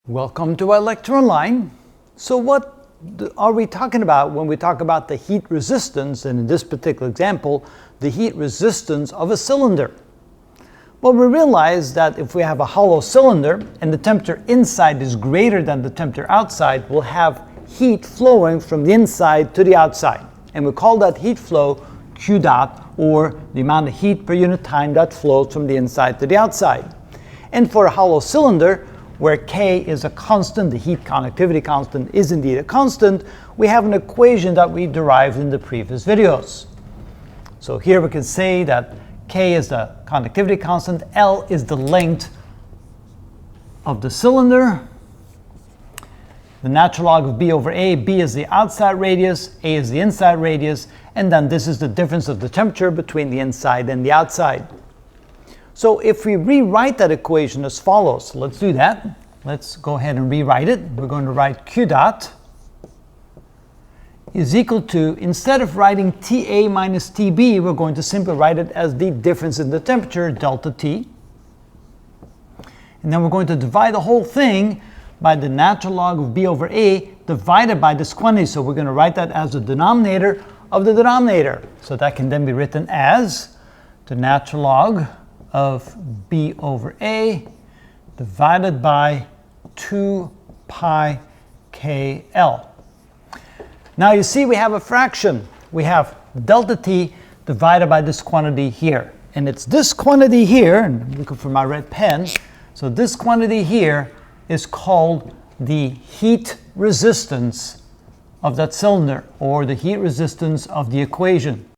Welcome to our lecture online. So what are we talking about when we talk about the heat resistance, and in this particular example, the heat resistance of a cylinder? Well, we realize that if we have a hollow cylinder and the temperature inside is greater than the temperature outside, we'll have heat flowing from the inside to the outside. And we call that heat flow Q dot, or the amount of heat per unit time that flows from the inside to the outside. And for a hollow cylinder, where K is a constant, the heat conductivity constant is indeed a constant, we have an equation that we derived in the previous videos. So here we can say that K is the conductivity constant, L is the length of the cylinder, the natural log of B over A, B is the outside radius, A is the inside radius, and then this is the difference of the temperature between the inside and the outside. So if we rewrite that equation as follows, let's do that. Let's go ahead and rewrite it. We're going to write Q dot is equal to, instead of writing TA minus TB, we're going to simply write it as the difference in the temperature, delta T. And then we're going to divide the whole thing by the natural log of B over A divided by this quantity. So we're going to write that as the denominator of the denominator. So that can then be written as the natural log of B over A divided by 2 pi KL. Now you see we have a fraction. We have delta T divided by this quantity here. And it's this quantity here, and I'm looking for my red pen. So this quantity here is called the heat resistance of that cylinder, or the heat resistance of the equation.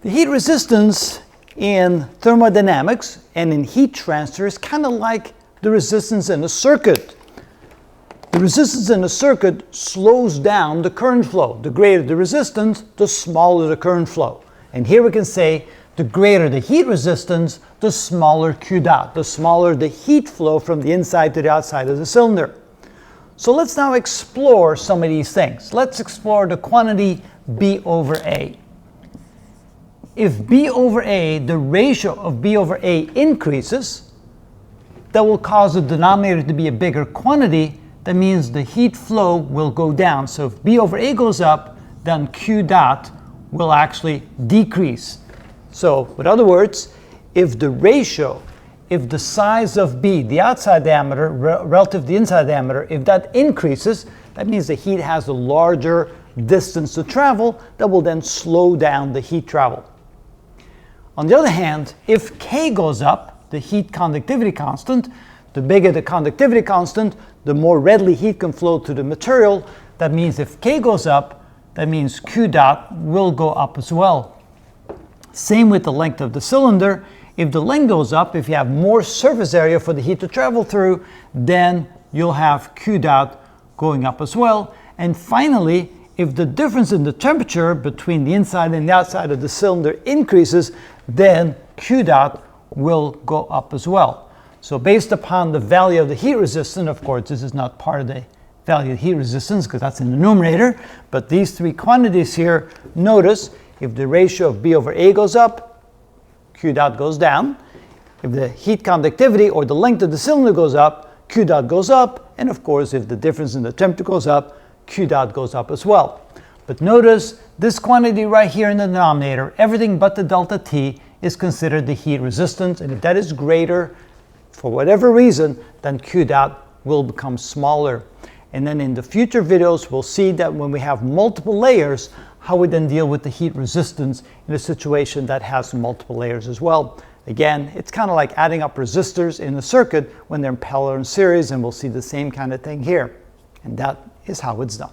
The heat resistance in thermodynamics and in heat transfer is kind of like the resistance in a circuit. The resistance in a circuit slows down the current flow. The greater the resistance, the smaller the current flow. And here we can say the greater the heat resistance, the smaller Q dot, the smaller the heat flow from the inside to the outside of the cylinder. So let's now explore some of these things. Let's explore the quantity B over A. If B over A, the ratio of B over A increases, that will cause the denominator to be a bigger quantity. That means the heat flow will go down. So if B over A goes up, then Q dot will actually decrease. So, in other words, if the ratio, if the size of B, the outside diameter relative to the inside diameter, if that increases, that means the heat has a larger distance to travel that will then slow down the heat travel. On the other hand, if K goes up, the heat conductivity constant, the bigger the conductivity constant, the more readily heat can flow to the material. That means if K goes up, that means Q dot will go up as well. Same with the length of the cylinder. If the length goes up, if you have more surface area for the heat to travel through, then you'll have Q dot going up as well. And finally, if the difference in the temperature between the inside and the outside of the cylinder increases, then Q dot will go up as well. So based upon the value of the heat resistance, of course this is not part of the value of heat resistance because that's in the numerator, but these three quantities here, notice if the ratio of B over A goes up, Q dot goes down. If the heat conductivity or the length of the cylinder goes up, Q dot goes up. And of course if the difference in the temperature goes up, Q dot goes up as well. But notice this quantity right here in the denominator, everything but the delta T, is considered the heat resistance, and if that is greater for whatever reason, then Q dot will become smaller. And then in the future videos we'll see that when we have multiple layers, how we then deal with the heat resistance in a situation that has multiple layers as well. Again, it's kind of like adding up resistors in a circuit when they're in parallel and series, and we'll see the same kind of thing here. And that is how it's done.